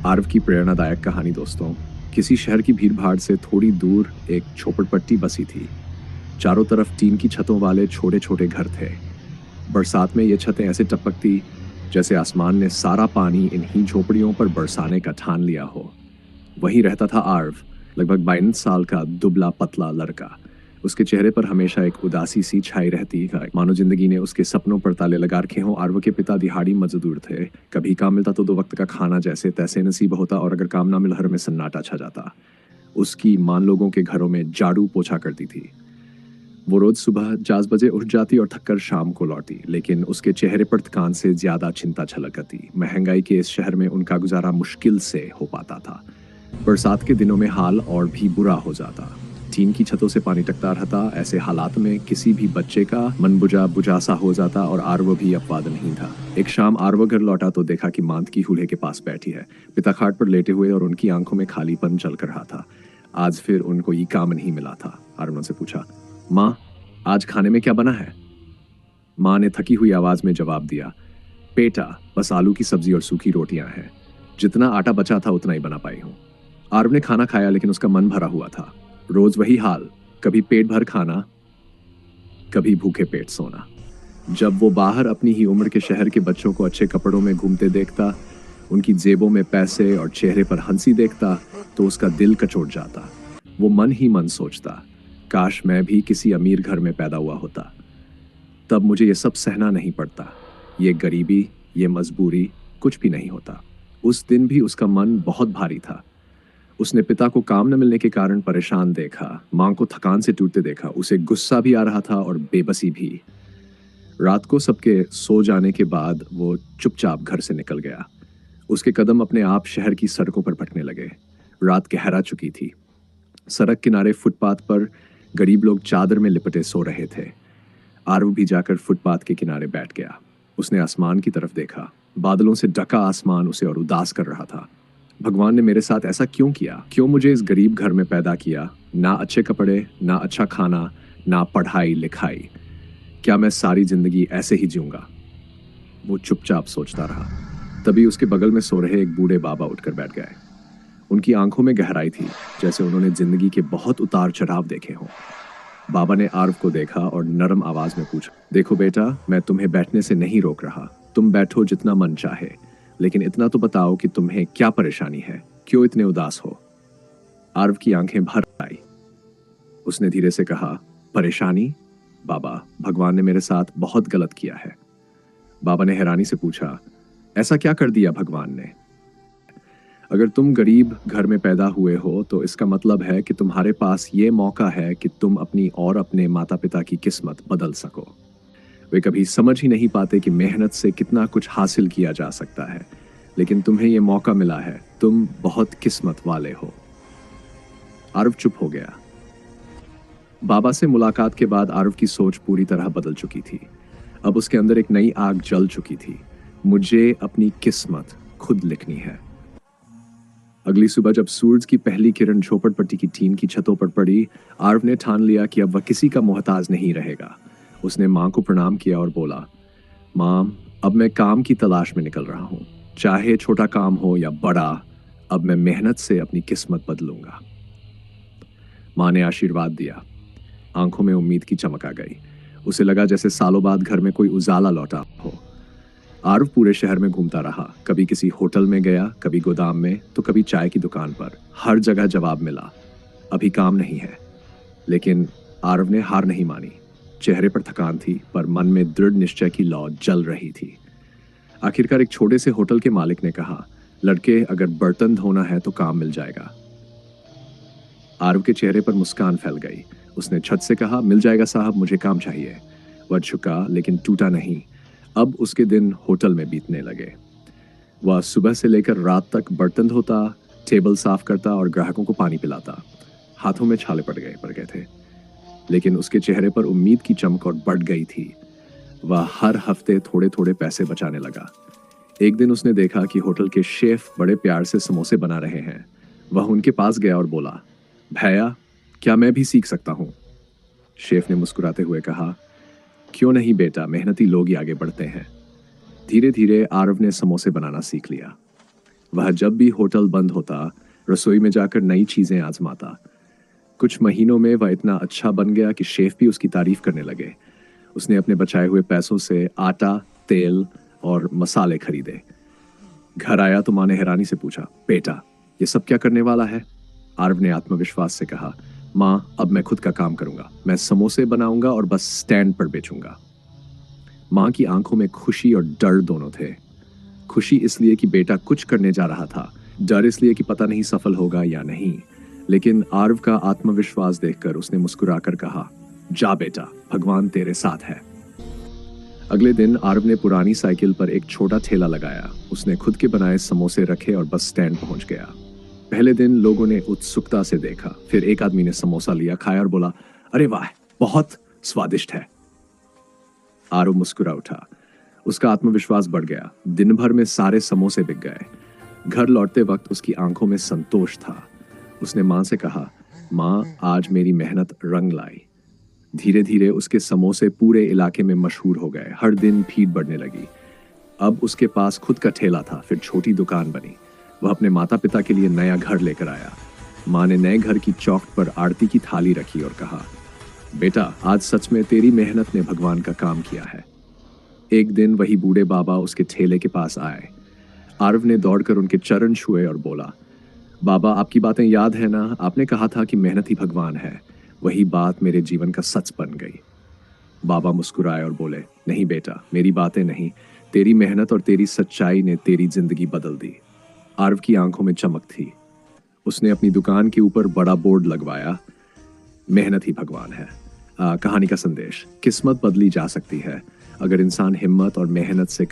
आरव की प्रेरणादायक कहानी दोस्तों। किसी शहर की भीड़-भाड़ से थोड़ी दूर एक झोपड़पट्टी बसी थी। चारों तरफ टीन की छतों वाले छोटे-छोटे घर थे। बरसात में ये छतें ऐसे टपकती जैसे आसमान ने सारा पानी इन्हीं झोपड़ियों पर बरसाने का ठान लिया हो। वहीं रहता था आर्व, लगभग 22 साल का दुबला-पतला लड़का। उसके चेहरे पर हमेशा एक उदासी सी छाई रहती है, मानो जिंदगी ने उसके सपनों पर ताले लगा रखे हों। आर्व के पिता दिहाड़ी मजदूर थे। कभी काम मिलता तो 2 वक्त का खाना जैसे तैसे नसीब होता, और अगर काम ना मिला घर में सन्नाटा छा जाता। उसकी मां लोगों के घरों में झाड़ू पोछा करती थी। वो रोज सुबह 4 बजे उठ जाती और थककर शाम को लौटती, लेकिन उसके चेहरे पर थकान से ज्यादा चिंता छलकती। महंगाई के इस शहर में उनका गुजारा मुश्किल से हो पाता था। बरसात के दिनों में हाल और भी बुरा हो जाता। टीन की छतों से पानी टकता रहता। ऐसे हालात में किसी भी बच्चे का मन बुझा बुझा सा हो जाता, और आरव भी अपवाद नहीं था। एक शाम आरव घर लौटा तो देखा कि मांत की हूल्हे के पास बैठी है। पिता खाट पर लेटे हुए और उनकी आंखों में खालीपन चल कर रहा था। आज फिर उनको ये काम नहीं मिला था। आरव से पूछा, माँ, आज खाने में क्या बना है? माँ ने थकी हुई आवाज में जवाब दिया, बेटा, बस आलू की सब्जी और सूखी रोटियां हैं। जितना आटा बचा था उतना ही बना पाई हूँ। आरव ने खाना खाया, लेकिन उसका मन भरा हुआ था। रोज वही हाल, कभी पेट भर खाना, कभी भूखे पेट सोना। जब वो बाहर अपनी ही उम्र के शहर के बच्चों को अच्छे कपड़ों में घूमते देखता, उनकी जेबों में पैसे और चेहरे पर हंसी देखता, तो उसका दिल कचोट जाता। वो मन ही मन सोचता, काश मैं भी किसी अमीर घर में पैदा हुआ होता। तब मुझे ये सब सहना नहीं पड़ता। ये गरीबी, ये मजबूरी, कुछ भी नहीं होता। उस दिन भी उसका मन बहुत भारी था। उसने पिता को काम न मिलने के कारण परेशान देखा, मां को थकान से टूटते देखा। उसे गुस्सा भी आ रहा था और बेबसी भी। रात को सबके सो जाने के बाद वो चुपचाप घर से निकल गया। उसके कदम अपने आप शहर की सड़कों पर भटकने लगे। रात गहरा चुकी थी। सड़क किनारे फुटपाथ पर गरीब लोग चादर में लिपटे सो रहे थे। आरव भी जाकर फुटपाथ के किनारे बैठ गया। उसने आसमान की तरफ देखा। बादलों से ढका आसमान उसे और उदास कर रहा था। भगवान ने मेरे साथ ऐसा क्यों किया? क्यों मुझे इस गरीब घर में पैदा किया? ना अच्छे कपड़े, ना अच्छा खाना, ना पढ़ाई लिखाई। क्या मैं सारी जिंदगी ऐसे ही जीऊंगा? वो चुपचाप सोचता रहा। तभी उसके बगल में सो रहे एक बूढ़े बाबा उठकर बैठ गए। उनकी आंखों में गहराई थी, जैसे उन्होंने जिंदगी के बहुत उतार चढ़ाव देखे हों। बाबा ने आर्व को देखा और नरम आवाज में पूछा, देखो बेटा, मैं तुम्हें बैठने से नहीं रोक रहा। तुम बैठो जितना मन चाहे, लेकिन इतना तो बताओ कि तुम्हें क्या परेशानी है, क्यों इतने उदास हो? आर्व की आंखें भर आई। उसने धीरे से कहा, परेशानी? बाबा, भगवान ने मेरे साथ बहुत गलत किया है। बाबा ने हैरानी से पूछा, ऐसा क्या कर दिया भगवान ने? अगर तुम गरीब घर में पैदा हुए हो तो इसका मतलब है कि तुम्हारे पास ये मौका है कि तुम अपनी और अपने माता पिता की किस्मत बदल सको। वे कभी समझ ही नहीं पाते कि मेहनत से कितना कुछ हासिल किया जा सकता है, लेकिन तुम्हें ये मौका मिला है। तुम बहुत किस्मत वाले हो। आरव चुप हो गया। बाबा से मुलाकात के बाद आरव की सोच पूरी तरह बदल चुकी थी। अब उसके अंदर एक नई आग जल चुकी थी। मुझे अपनी किस्मत खुद लिखनी है। अगली सुबह जब सूरज की पहली किरण झोपड़पट्टी की टीन की छतों पर पड़ी, आर्व ने ठान लिया कि अब वह किसी का मोहताज नहीं रहेगा। उसने मां को प्रणाम किया और बोला, मां, अब मैं काम की तलाश में निकल रहा हूं। चाहे छोटा काम हो या बड़ा, अब मैं मेहनत से अपनी किस्मत बदलूंगा। मां ने आशीर्वाद दिया। आंखों में उम्मीद की चमक आ गई। उसे लगा जैसे सालों बाद घर में कोई उजाला लौटा हो। आरव पूरे शहर में घूमता रहा। कभी किसी होटल में गया, कभी गोदाम में, तो कभी चाय की दुकान पर। हर जगह जवाब मिला, अभी काम नहीं है। लेकिन आरव ने हार नहीं मानी। चेहरे पर थकान थी, पर मन में दृढ़ निश्चय की लौ जल रही थी। आखिरकार एक छोटे से होटल के मालिक ने कहा, लड़के, अगर बर्तन धोना है तो काम मिल जाएगा। आरव के चेहरे पर मुस्कान फैल गई। उसने छत से कहा, मिल जाएगा साहब, मुझे काम चाहिए। वह झुका, लेकिन टूटा नहीं। अब उसके दिन होटल में बीतने लगे। वह सुबह से लेकर रात तक बर्तन धोता, टेबल साफ करता और ग्राहकों को पानी पिलाता। हाथों में छाले पड़ गए थे, लेकिन उसके चेहरे पर उम्मीद की चमक और बढ़ गई थी। वह हर हफ्ते थोड़े थोड़े पैसे बचाने लगा। एक दिन उसने देखा कि होटल के शेफ बड़े प्यार से समोसे बना रहे हैं। वह उनके पास गया और बोला, भैया, क्या मैं भी सीख सकता हूं? शेफ ने मुस्कुराते हुए कहा, क्यों नहीं बेटा, मेहनती लोग ही आगे बढ़ते हैं। धीरे धीरे आरव ने समोसे बनाना सीख लिया। वह जब भी होटल बंद होता, रसोई में जाकर नई चीजें आजमाता। कुछ महीनों में वह इतना अच्छा बन गया कि शेफ भी उसकी तारीफ करने लगे। उसने अपने बचाए हुए पैसों से आटा, तेल और मसाले खरीदे। घर आया तो माँ ने हैरानी से पूछा, बेटा, ये सब क्या करने वाला है? आरव ने आत्मविश्वास से कहा, माँ, अब मैं खुद का काम करूंगा। मैं समोसे बनाऊंगा और बस स्टैंड पर बेचूंगा। माँ की आंखों में खुशी और डर दोनों थे। खुशी इसलिए कि बेटा कुछ करने जा रहा था, डर इसलिए कि पता नहीं सफल होगा या नहीं। लेकिन आरव का आत्मविश्वास देखकर उसने मुस्कुराकर कहा, जा बेटा, भगवान तेरे साथ है। अगले दिन आरव ने पुरानी साइकिल पर एक छोटा ठेला लगाया। उसने खुद के बनाए समोसे रखे और बस स्टैंड पहुंच गया। पहले दिन लोगों ने उत्सुकता से देखा। फिर एक आदमी ने समोसा लिया, खाया और बोला, अरे वाह, बहुत स्वादिष्ट है। आरव मुस्कुरा उठा। उसका आत्मविश्वास बढ़ गया। दिन भर में सारे समोसे बिक गए। घर लौटते वक्त उसकी आंखों में संतोष था। उसने मां से कहा, मां, आज मेरी मेहनत रंग लाई। धीरे धीरे उसके समोसे पूरे इलाके में मशहूर हो गए। हर दिन भीड़ बढ़ने लगी। अब उसके पास खुद का ठेला था, फिर छोटी दुकान बनी। वह अपने माता पिता के लिए नया घर लेकर आया। माँ ने नए घर की चौक पर आरती की थाली रखी और कहा, बेटा, आज सच में तेरी मेहनत ने भगवान का काम किया है। एक दिन वही बूढ़े बाबा उसके ठेले के पास आए। आरव ने दौड़कर उनके चरण छुए और बोला, बाबा, आपकी बातें याद है ना? आपने कहा था कि मेहनत ही भगवान है। वही बात मेरे जीवन का सच बन गई। बाबा मुस्कुराए और बोले, नहीं बेटा, मेरी बातें नहीं, तेरी मेहनत और तेरी सच्चाई ने तेरी जिंदगी बदल दी। आरव की आंखों में चमक थी। उसने अपनी दुकान के ऊपर बड़ा बोर्ड लगवाया, मेहनत ही भगवान है। कहानी का संदेश, किस्मत बदली जा सकती है अगर इंसान हिम्मत और मेहनत से